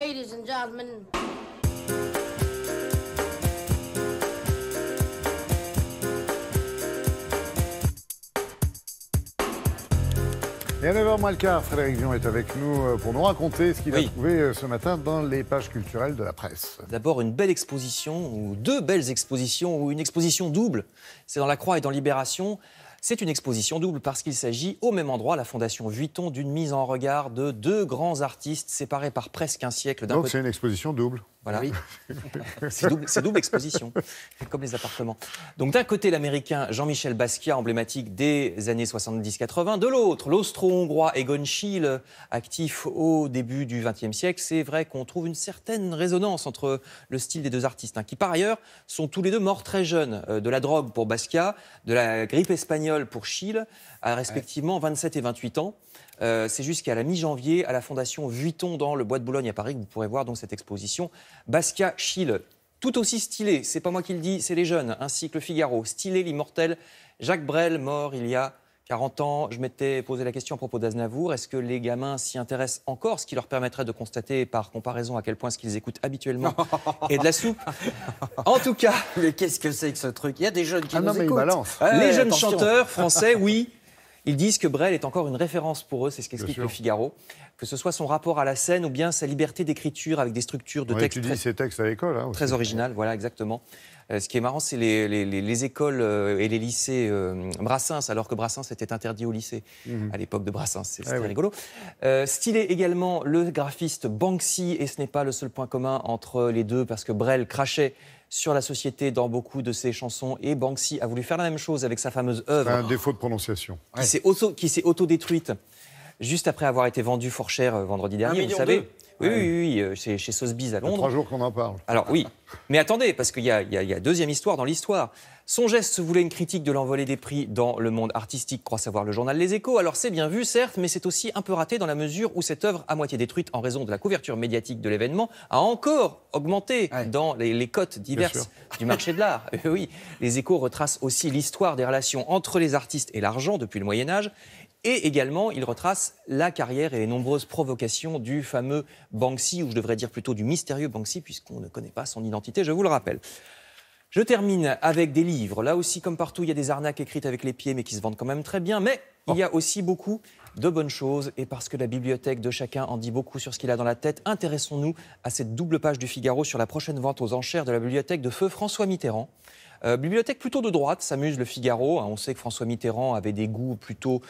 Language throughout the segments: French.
Ladies and gentlemen. Et à 9h moins le quart, Frédéric Vion est avec nous pour nous raconter ce qu'il a Oui. trouvé ce matin dans les pages culturelles de la presse. D'abord, une belle exposition, ou deux belles expositions, ou une exposition double. C'est dans La Croix et dans Libération. C'est une exposition double parce qu'il s'agit, au même endroit, la Fondation Vuitton, d'une mise en regard de deux grands artistes séparés par presque un siècle. Donc c'est une exposition double. Voilà, oui. C'est double exposition, comme les appartements. Donc d'un côté, l'Américain Jean-Michel Basquiat, emblématique des années 70-80. De l'autre, l'Austro-Hongrois Egon Schiele, actif au début du XXe siècle. C'est vrai qu'on trouve une certaine résonance entre le style des deux artistes, qui par ailleurs sont tous les deux morts très jeunes. De la drogue pour Basquiat, de la grippe espagnole pour Schiele, à respectivement 27 et 28 ans. C'est jusqu'à la mi-janvier à la Fondation Vuitton dans le Bois de Boulogne à Paris que vous pourrez voir donc cette exposition. Basquiat, Schiele, tout aussi stylé, c'est pas moi qui le dis, c'est les jeunes, ainsi que le Figaro. Stylé, l'immortel Jacques Brel, mort il y a 40 ans. Je m'étais posé la question à propos d'Aznavour. Est-ce que les gamins s'y intéressent encore, ce qui leur permettrait de constater par comparaison à quel point ce qu'ils écoutent habituellement est de la soupe. En tout cas... Mais qu'est-ce que c'est que ce truc? Il y a des jeunes qui nous mais il écoutent. balance. Les jeunes attention. chanteurs français, oui, ils disent que Brel est encore une référence pour eux, c'est ce qu'explique Bien le sûr. Figaro, que ce soit son rapport à la scène ou bien sa liberté d'écriture avec des structures de On texte étudie ses textes à l'école. Hein, très originales, voilà exactement. Ce qui est marrant, c'est les écoles et les lycées Brassens, alors que Brassens était interdit au lycée à l'époque de Brassens, c'était oui. rigolo. Stylé également le graphiste Banksy, et ce n'est pas le seul point commun entre les deux, parce que Brel crachait sur la société dans beaucoup de ses chansons, et Banksy a voulu faire la même chose avec sa fameuse œuvre Un défaut de prononciation. qui s'est auto-détruite juste après avoir été vendue fort cher vendredi dernier, vous 1,2 savez. million. Oui, c'est chez Sotheby's à Il y a Londres. 3 jours qu'on en parle. Alors oui, mais attendez, parce qu'il y a deuxième histoire dans l'histoire. Son geste se voulait une critique de l'envolée des prix dans le monde artistique, croit savoir le journal Les Échos. Alors c'est bien vu, certes, mais c'est aussi un peu raté dans la mesure où cette œuvre, à moitié détruite en raison de la couverture médiatique de l'événement, a encore augmenté dans les cotes diverses du marché de l'art. Oui, Les Échos retracent aussi l'histoire des relations entre les artistes et l'argent depuis le Moyen-Âge. Et également, il retrace la carrière et les nombreuses provocations du fameux Banksy, ou je devrais dire plutôt du mystérieux Banksy, puisqu'on ne connaît pas son identité, je vous le rappelle. Je termine avec des livres. Là aussi, comme partout, il y a des arnaques écrites avec les pieds, mais qui se vendent quand même très bien. Mais il y a aussi beaucoup de bonnes choses. Et parce que la bibliothèque de chacun en dit beaucoup sur ce qu'il a dans la tête, intéressons-nous à cette double page du Figaro sur la prochaine vente aux enchères de la bibliothèque de feu François Mitterrand. Bibliothèque plutôt de droite, s'amuse le Figaro. On sait que François Mitterrand avait des goûts plutôt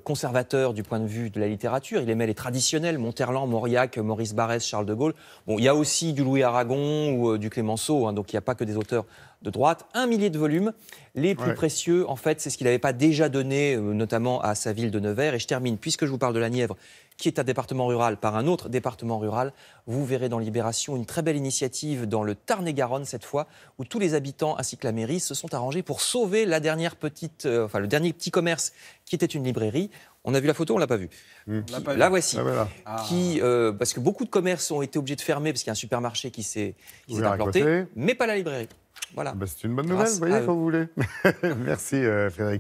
conservateurs du point de vue de la littérature. Il aimait les traditionnels, Monterland, Mauriac, Maurice Barrès, Charles de Gaulle. Bon, il y a aussi du Louis Aragon ou du Clémenceau, donc il n'y a pas que des auteurs de droite. 1 millier de volumes. Les plus précieux, en fait, c'est ce qu'il n'avait pas déjà donné, notamment à sa ville de Nevers. Et je termine, puisque je vous parle de la Nièvre, qui est un département rural par un autre département rural. Vous verrez dans Libération une très belle initiative dans le Tarn-et-Garonne cette fois, où tous les habitants ainsi que la mairie se sont arrangés pour sauver la dernière le dernier petit commerce qui était une librairie. On a vu la photo, on l'a pas vue. La voici. Ah, voilà. Parce que beaucoup de commerces ont été obligés de fermer parce qu'il y a un supermarché qui s'est Ouvert à implanté, côté. mais pas la librairie. Voilà. C'est une bonne nouvelle, Grâce vous voyez, à eux. quand vous voulez. Merci Frédéric.